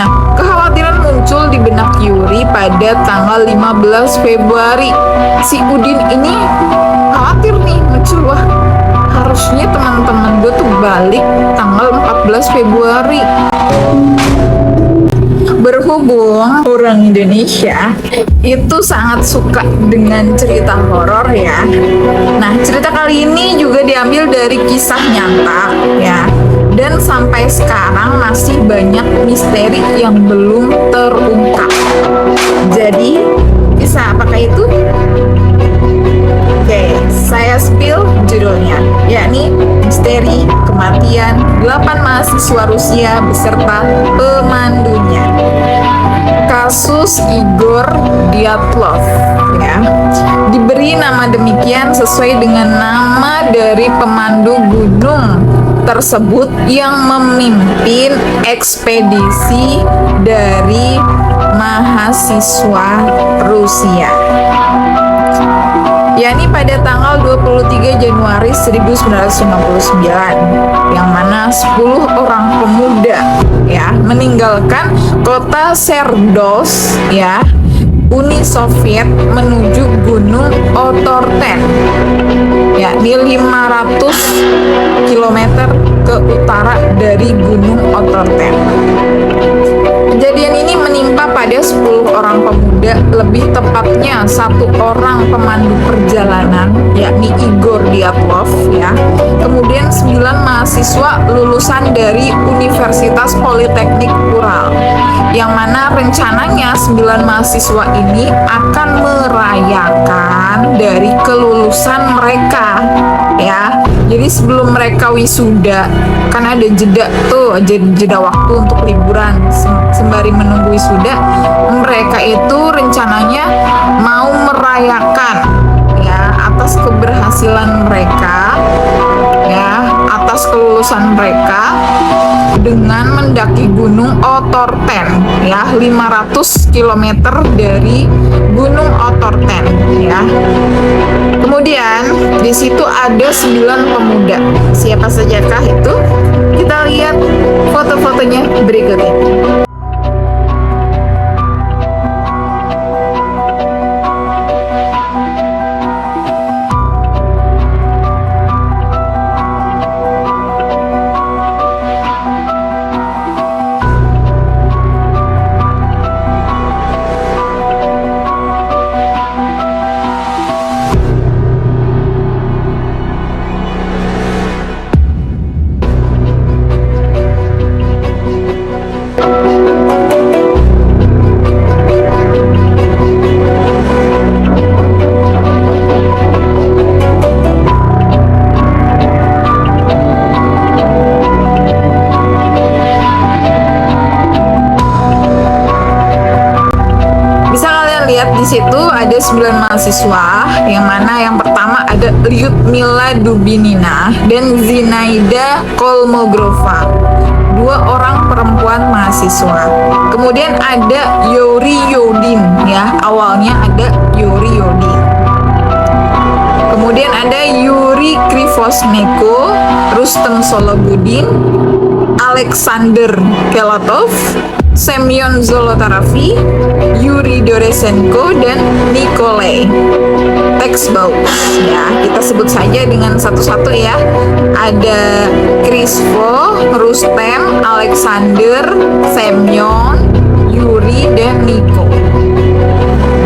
Nah, kekhawatiran muncul di benak Yuri pada tanggal 15 Februari. Si Udin ini khawatir nih, muncul, wah harusnya teman-teman gue tuh balik tanggal 14 Februari. Berhubung orang Indonesia itu sangat suka dengan cerita horor ya. Nah, cerita kali ini juga diambil dari kisah nyata ya. Dan sampai sekarang masih banyak misteri yang belum terungkap. Jadi, kisah apakah itu? Oke, saya spill judulnya, yakni Misteri Kematian 8 Mahasiswa Rusia beserta pemandunya. Kasus Igor Dyatlov ya. Diberi nama demikian sesuai dengan nama dari pemandu gunung tersebut yang memimpin ekspedisi dari mahasiswa Rusia, yakni pada tanggal 23 Januari 1959, yang mana 10 orang pemuda ya meninggalkan kota Serdos ya, Uni Soviet, menuju Gunung Otorten, yakni 500 km ke utara dari Gunung Otorten. Kejadian ini menimpa pada 10 orang pemuda, lebih tepatnya 1 orang pemandu perjalanan, yakni Igor Dyatlov ya. Kemudian 9 mahasiswa lulusan dari Universitas Politeknik Ural, yang mana rencananya 9 mahasiswa ini akan merayakan dari kelulusan mereka ya. Jadi sebelum mereka wisuda, kan ada jeda tuh, jeda waktu untuk liburan sembari menunggu wisuda, mereka itu rencananya mau merayakan ya atas keberhasilan mereka ya, atas kelulusan mereka dengan mendaki Gunung Otorten ya, 500 km dari Gunung Otorten ya. Kemudian di situ ada 9 pemuda. Siapa sajakah itu? Kita lihat foto-fotonya berikut ini. Di situ ada 9 mahasiswa, yang mana yang pertama ada Lyudmila Dubinina dan Zinaida Kolmogrova, 2 orang perempuan mahasiswa. Kemudian ada Yuri Yodin ya, awalnya ada Yuri Yodin. Kemudian ada Yuri Krivosnenko, Rustem Sologudin, Alexander Kelatov, Semyon Zolotarev, Yuri Doresenko, dan Nikolai Textbout ya. Kita sebut saja dengan satu-satu ya. Ada Kristo, Rustem, Alexander, Semyon, Yuri, dan Niko.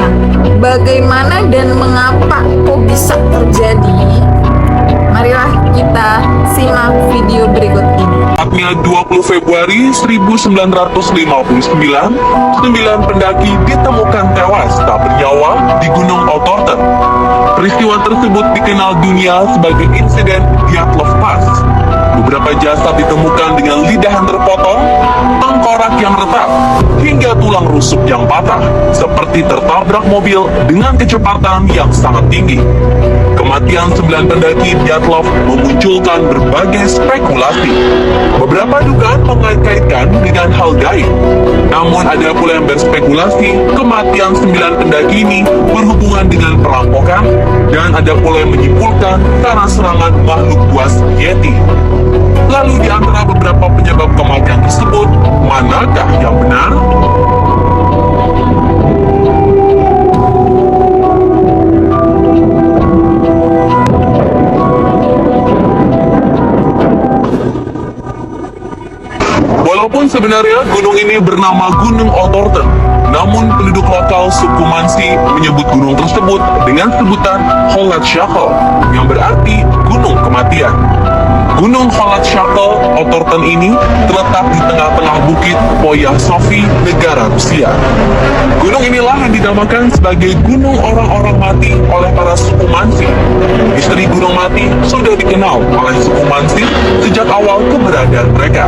Nah, bagaimana dan mengapa kok bisa terjadi? Marilah kita simak video berikut ini. Tepatnya 20 Februari 1959, 9 pendaki ditemukan tewas tak bernyawa di Gunung Otorten. Peristiwa tersebut dikenal dunia sebagai insiden Dyatlov Pass. Beberapa jasad ditemukan dengan lidah yang terpotong, tengkorak yang retak, hingga tulang rusuk yang patah, seperti tertabrak mobil dengan kecepatan yang sangat tinggi. Kematian 9 pendaki Dyatlov memunculkan berbagai spekulasi. Beberapa dugaan mengait-kaitkan dengan hal gaib. Namun ada pula yang berspekulasi kematian 9 pendaki ini berhubungan dengan perampokan, dan ada pula yang menyimpulkan karena serangan makhluk buas Yeti. Lalu di antara beberapa penyebab kematian tersebut, manakah yang benar? Sebenarnya gunung ini bernama Gunung Otorten. Namun penduduk lokal suku Mansi menyebut gunung tersebut dengan sebutan Holat Shakal, yang berarti gunung kematian. Gunung Holat Shakal Otorten ini terletak di tengah-tengah bukit Poya Sofi, negara Rusia. Gunung inilah yang dinamakan sebagai Gunung Orang-Orang Mati oleh para suku Mansi. Misteri Gunung Mati sudah dikenal oleh suku Mansi sejak awal keberadaan mereka.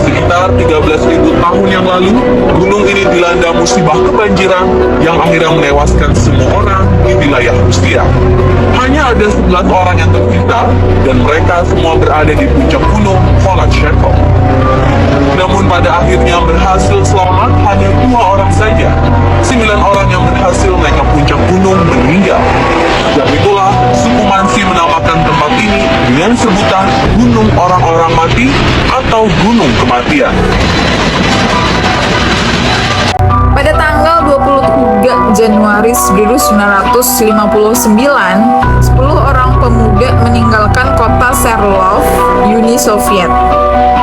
Sekitar 13.000 tahun yang lalu, gunung ini dilanda musibah kebanjiran yang akhirnya menewaskan semua orang di wilayah Rusia. Hanya ada 11 orang yang tersisa dan mereka semua berada di puncak gunung Holat Shakal. Namun pada akhirnya berhasil selamat hanya 2 orang saja. 9 orang yang berhasil naik ke puncak gunung meninggal. Dan itulah suku Mansi menamakan tempat ini dengan sebutan Gunung Orang-Orang Mati atau Gunung Kematian. Pada tanggal 23 Januari 1959, 10 orang pemuda meninggalkan kota Serlov, Uni Soviet.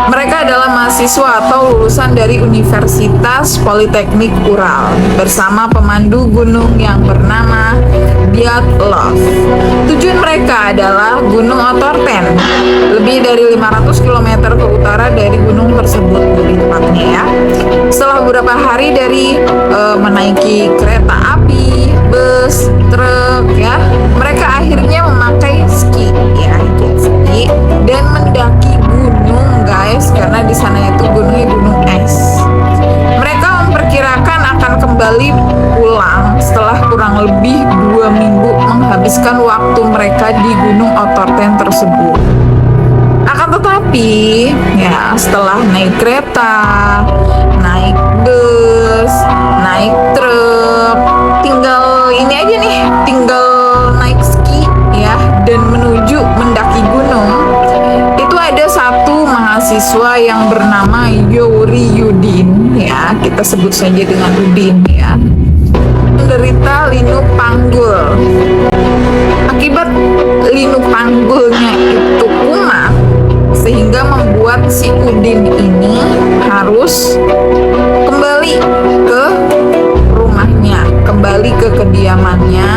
Mereka adalah mahasiswa atau lulusan dari Universitas Politeknik Ural bersama pemandu gunung yang bernama Dyatlov. Tujuan mereka adalah Gunung Otorten, lebih dari 500 km ke utara dari gunung tersebut lebih tepatnya ya. Setelah beberapa hari dari menaiki kereta api, bus, truk ya, mereka akhirnya memakai ski ya, jet ski, dan mendaki gunung guys, karena di sana itu gunungnya gunung es. Mereka memperkirakan akan kembali pulang setelah kurang lebih 2 minggu menghabiskan waktu mereka di Gunung Otorten tersebut. Akan tetapi ya, setelah naik kereta, naik bus, naik truk, tinggal ini aja nih, tinggal naik ski ya, dan menuju mendaki gunung. Itu ada satu mahasiswa yang bernama Yuri Yudin ya, kita sebut saja dengan Udin ya, menderita linu panggul. Akibat linu panggulnya itu kumat, sehingga membuat si Udin ini harus kembali ke rumahnya, kembali ke kediamannya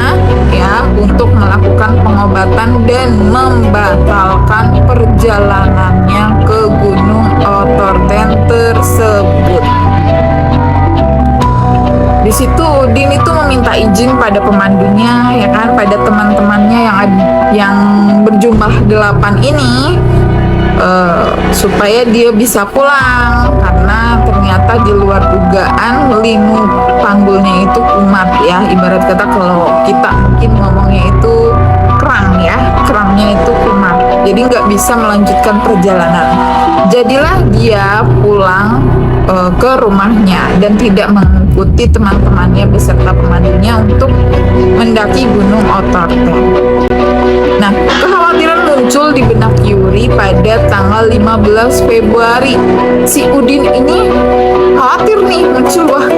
ya, untuk melakukan pengobatan dan membatalkan perjalanannya ke Gunung Otorten tersebut. Di situ Udin itu meminta izin pada pemandunya ya kan, pada teman-temannya yang berjumlah 8 ini, supaya dia bisa pulang, karena ternyata di luar dugaan linu panggulnya itu kumat ya. Ibarat kata kalau kita mungkin ngomongnya itu kerang ya, kerangnya itu kumat, jadi nggak bisa melanjutkan perjalanan. Jadilah dia pulang ke rumahnya dan tidak mengikuti teman-temannya beserta pemandunya untuk mendaki Gunung Otorten. Nah, kekhawatiran muncul di benak Yuri pada tanggal 15 Februari. Si Udin ini khawatir nih, muncul, wah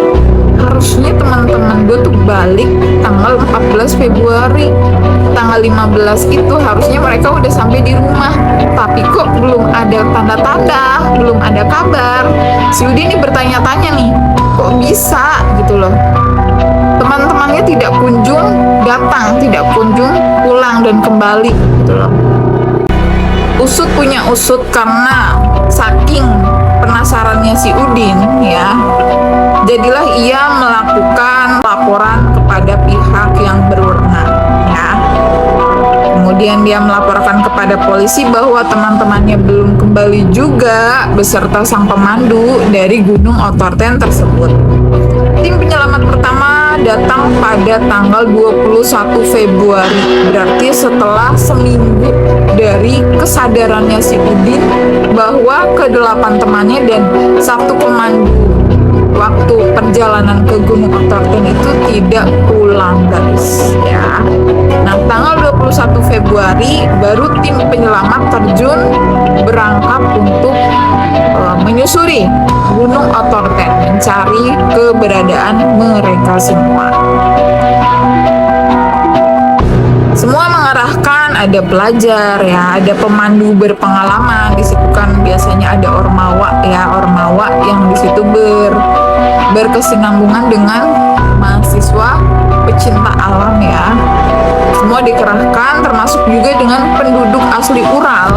harusnya teman-teman gue tuh balik tanggal 14 Februari. Tanggal 15 itu harusnya mereka udah sampai di rumah, tapi kok belum ada tanda-tanda, belum ada kabar. Si Udin ini bertanya-tanya nih, kok bisa gitu loh, teman-temannya tidak kunjung datang, tidak kunjung pulang dan kembali gitu loh. Usut punya usut, karena saking penasarannya si Udin ya, jadilah ia melakukan laporan kepada pihak yang berwenang ya. Kemudian dia melaporkan kepada polisi bahwa teman-temannya belum kembali juga beserta sang pemandu dari Gunung Otorten tersebut. Tim penyelamat pertama datang pada tanggal 21 Februari, berarti setelah seminggu dari kesadarannya si Udin bahwa ke-8 temannya dan 1 pemandu waktu perjalanan ke Gunung Otorten itu tidak pulang guys ya. Nah, tanggal 21 Februari baru tim penyelamat terjun berangkat untuk menyusuri Gunung Otorten, mencari keberadaan mereka semua. Semua mengarahkan, ada pelajar ya, ada pemandu berpengalaman di situ bukan biasanya ada ormawa ya, ormawa yang di situ berkesinambungan dengan mahasiswa pecinta alam ya. Semua dikerahkan, termasuk juga dengan penduduk asli Ural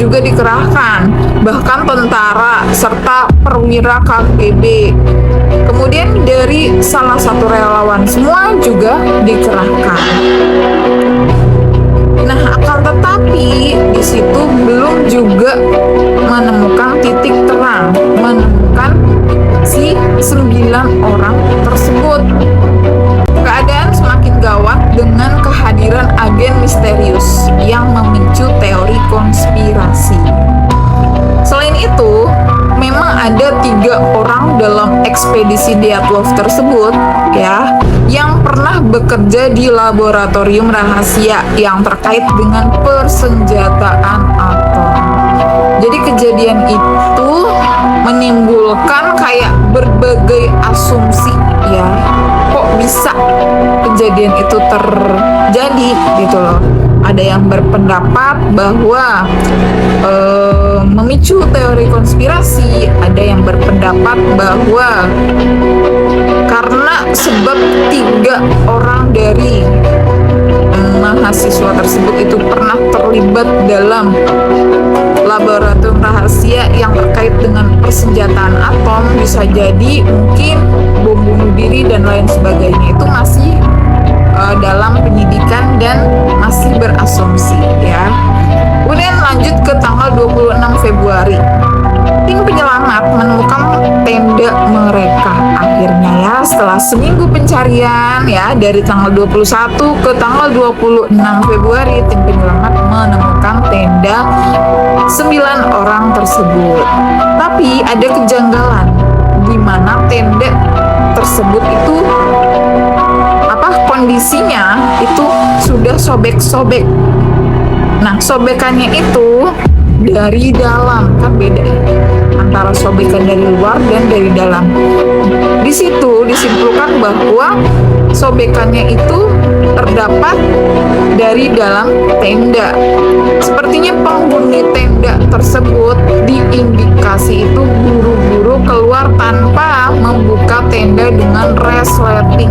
juga dikerahkan, bahkan tentara serta perwira KGB. Kemudian dari salah satu relawan semua juga dikerahkan. Nah, akan tetapi di situ belum juga menemukan titik terang, menemukan si 9 orang tersebut. Keadaan semakin gawat dengan kehadiran agen misterius yang memicu teori konspirasi. Selain itu, memang ada 3 orang dalam ekspedisi Dyatlov tersebut ya, yang pernah bekerja di laboratorium rahasia yang terkait dengan persenjataan atom. Jadi kejadian itu menimbulkan kayak berbagai asumsi ya, kok bisa kejadian itu terjadi gitu loh. Ada yang berpendapat bahwa memicu teori konspirasi, ada yang berpendapat bahwa karena sebab 3 orang dari mahasiswa tersebut itu pernah terlibat dalam laboratorium rahasia yang terkait dengan persenjataan atom, bisa jadi mungkin bom bunuh diri dan lain sebagainya, itu masih dalam penyidikan dan masih berasumsi ya. Kemudian lanjut ke tanggal 26 Februari. Tim penyelamat menemukan tenda mereka akhirnya ya, setelah seminggu pencarian ya, dari tanggal 21 ke tanggal 26 Februari tim penyelamat menemukan tenda 9 orang tersebut. Tapi ada kejanggalan di mana tenda tersebut itu kondisinya itu sudah sobek-sobek. Nah, sobekannya itu dari dalam, kan beda antara sobekan dari luar dan dari dalam. Di situ disimpulkan bahwa sobekannya itu terdapat dari dalam tenda. Sepertinya penghuni tenda tersebut diindikasi itu buru-buru keluar tanpa membuka tenda dengan resleting,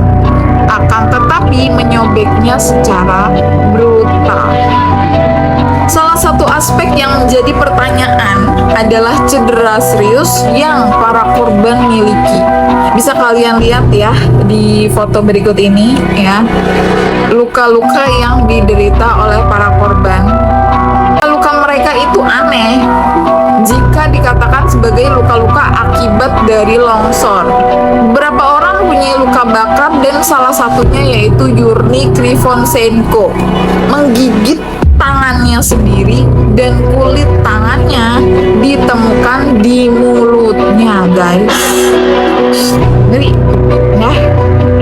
akan tetapi menyobeknya secara brutal. Salah satu aspek yang menjadi pertanyaan adalah cedera serius yang para korban miliki. Bisa kalian lihat ya di foto berikut ini ya, luka-luka yang diderita oleh para korban. Luka mereka itu aneh jika dikatakan sebagai luka-luka akibat dari longsor. Beberapa orang punya luka bakar dan salah satunya yaitu Yurni Krivonsenko menggigit tangannya sendiri dan kulit tangannya ditemukan di mulutnya, guys. Ngeri ya.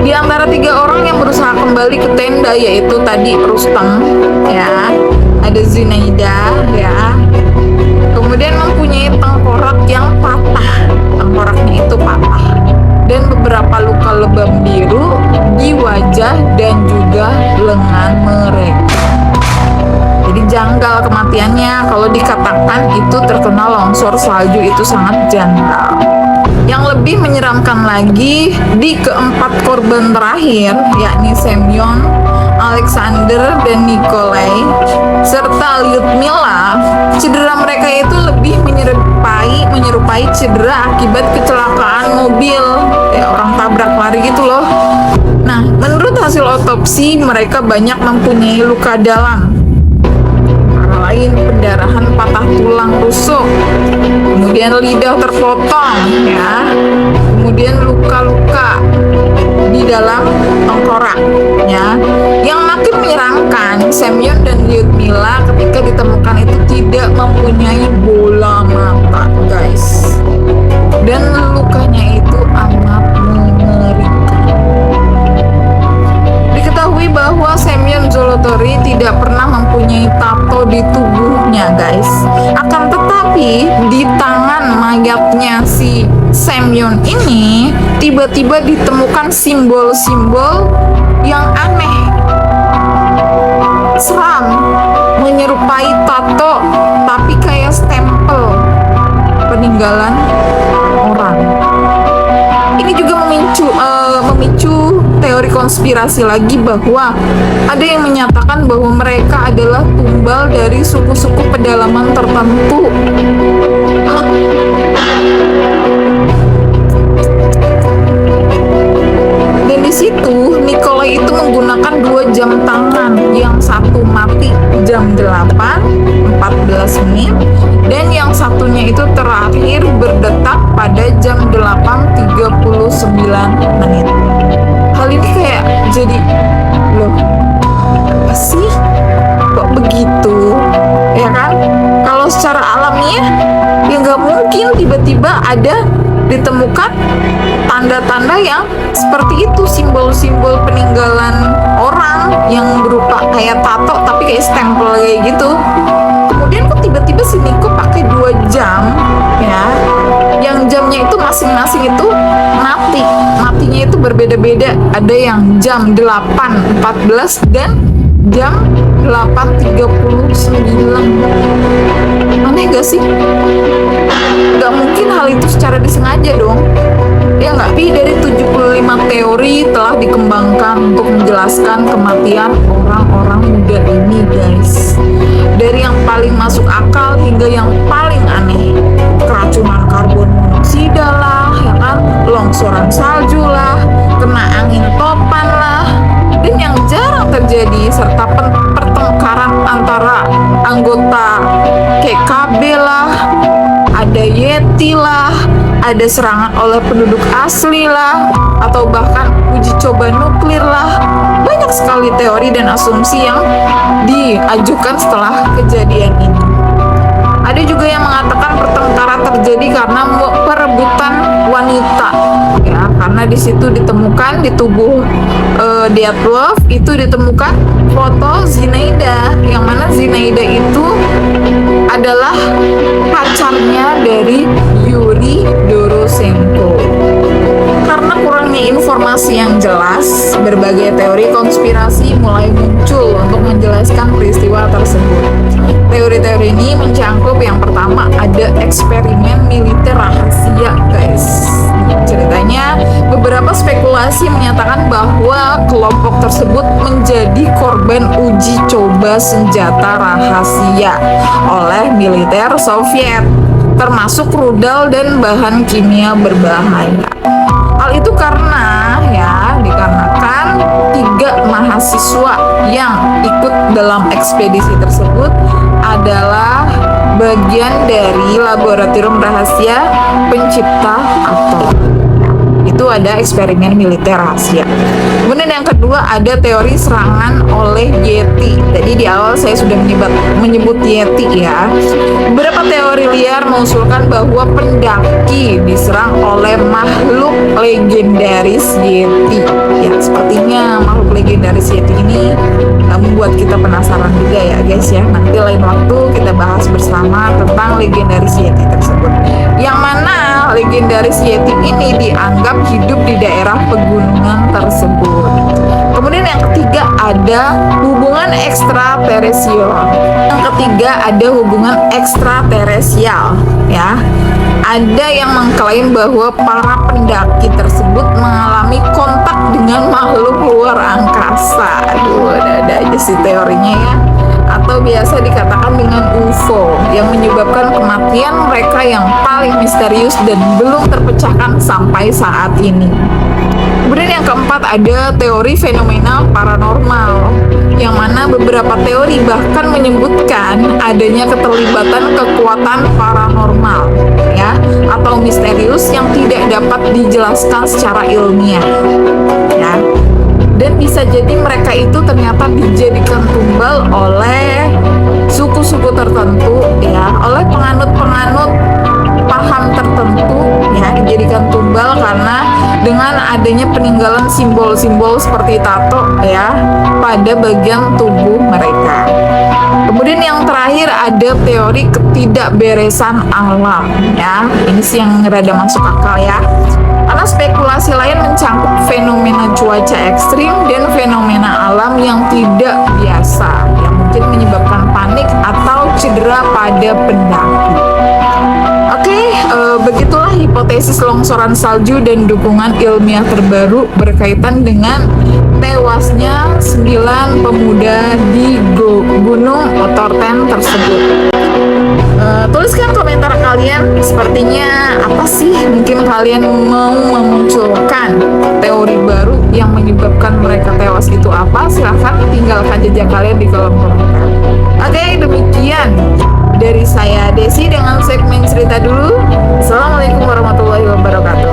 Di antara 3 orang yang berusaha kembali ke tenda yaitu tadi Rustam ya, ada Zunaida ya, kemudian mempunyai tengkorak yang patah, tengkoraknya itu patah, dan beberapa luka lebam biru di wajah dan juga lengan mereka. Jadi janggal kematiannya, kalau dikatakan itu terkena longsor salju itu sangat janggal. Yang lebih menyeramkan lagi, di keempat korban terakhir yakni Semyon, Alexander dan Nikolai serta Lyudmila, cedera mereka itu lebih menyerupai cedera akibat kecelakaan mobil, ya orang tabrak lari gitu loh. Nah, menurut hasil otopsi mereka banyak mempunyai luka dalam, lain pendarahan patah tulang rusuk, kemudian lidah terpotong ya, kemudian luka-luka di dalam tengkorak ya. Yang makin menyeramkan, Semyon dan Lyudmila ketika ditemukan itu tidak mempunyai bola mata, guys, dan lukanya itu amat mengerikan. Diketahui bahwa Semyon Zolotory tidak pernah mempunyai tato di tubuhnya, guys. Akan tetapi di tangan mayatnya si Semyon ini tiba-tiba ditemukan simbol-simbol yang aneh, seram, menyerupai tato tapi kayak stempel peninggalan orang. Ini juga memicu teori konspirasi lagi bahwa ada yang menyatakan bahwa mereka adalah tumbal dari suku-suku pedalaman tertentu. Dan di situ Nikolai itu menggunakan 2 jam tangan, yang satu mati jam 8:14 menit dan yang satunya itu terakhir berdetak pada jam 8:39 menit. Hal ini kayak jadi, loh, apa sih? Kok begitu? Ya kan? Kalau secara alamiah ya nggak mungkin tiba-tiba ada ditemukan tanda-tanda yang seperti itu, simbol-simbol peninggalan orang yang berupa kayak tato tapi kayak stempel kayak gitu. Kemudian kok tiba-tiba si Niko pakai 2 jam ya, yang jamnya itu masing-masing itu matinya itu berbeda-beda, ada yang jam 8:14 dan jam 8:39. Aneh gak sih? Gak mungkin hal itu secara disengaja dong. Ya nggak? Lebih dari 75 teori telah dikembangkan untuk menjelaskan kematian orang-orang muda ini, guys. Dari yang paling masuk akal hingga yang paling aneh. Keracunan karbon monoksida lah, ya kan? Longsoran salju lah, kena angin topan lah, dan yang jarang terjadi serta pertengkaran antara anggota KKB lah, ada Yeti lah, ada serangan oleh penduduk asli lah, atau bahkan uji coba nuklir lah. Banyak sekali teori dan asumsi yang diajukan setelah kejadian ini. Ada juga yang mengatakan pertengkaran terjadi karena perebutan wanita, ya, karena di situ ditemukan di tubuh Dyatlov itu ditemukan foto Zinaida, yang mana Zinaida itu adalah pacarnya dari Yuri Dorosenko. Karena kurangnya informasi yang jelas, berbagai teori konspirasi mulai muncul untuk menjelaskan peristiwa tersebut. Teori-teori ini mencangkup yang pertama ada eksperimen militer rahasia, guys. Ceritanya, beberapa spekulasi menyatakan bahwa kelompok tersebut menjadi korban uji coba senjata rahasia oleh militer Soviet, termasuk rudal dan bahan kimia berbahaya. Hal itu dikarenakan 3 mahasiswa yang ikut dalam ekspedisi tersebut adalah bagian dari laboratorium rahasia pencipta atom. Itu ada eksperimen militer rahasia. Kemudian yang kedua ada teori serangan oleh Yeti. Tadi di awal saya sudah menyebut Yeti, ya. Beberapa teori liar mengusulkan bahwa pendaki diserang oleh makhluk legendaris Yeti. Ya, sepertinya makhluk legendaris Yeti ini membuat kita penasaran juga ya, guys, ya. Nanti lain waktu kita bahas bersama tentang legendaris Yeti tersebut. Yang mana legendaris Yeti ini dianggap hidup di daerah pegunungan tersebut. Kemudian yang ketiga ada hubungan ekstraterestrial. Ya. Ada yang mengklaim bahwa para pendaki tersebut mengalami kontak dengan makhluk luar angkasa. Aduh, ada aja sih teorinya, ya. Atau biasa dikatakan dengan UFO, yang menyebabkan kematian mereka yang paling misterius dan belum terpecahkan sampai saat ini. Kemudian yang keempat ada teori fenomena paranormal, yang mana beberapa teori bahkan menyebutkan adanya keterlibatan kekuatan paranormal, ya, atau misterius yang tidak dapat dijelaskan secara ilmiah, ya. Dan bisa jadi mereka itu ternyata dijadikan tumbal oleh suku-suku tertentu, ya, oleh penganut-penganut paham tertentu, ya, dijadikan tumbal karena dengan adanya peninggalan simbol-simbol seperti tato, ya, pada bagian tubuh mereka. Kemudian yang terakhir ada teori ketidakberesan alam, ya. Ini sih yang rada masuk akal, ya. Karena spekulasi lain mencangkup fenomena cuaca ekstrim dan fenomena alam yang tidak biasa, yang mungkin menyebabkan panik atau cedera pada pendaki. Oke, hipotesis longsoran salju dan dukungan ilmiah terbaru berkaitan dengan tewasnya 9 pemuda di Gunung Otorten tersebut. Tuliskan komentar kalian, sepertinya apa sih, mungkin kalian mau memunculkan teori baru yang menyebabkan mereka tewas itu apa? Silahkan tinggalkan jejak kalian di kolom komentar. Oke, demikian dari saya Desi dengan segmen cerita dulu. Assalamualaikum warahmatullahi wabarakatuh.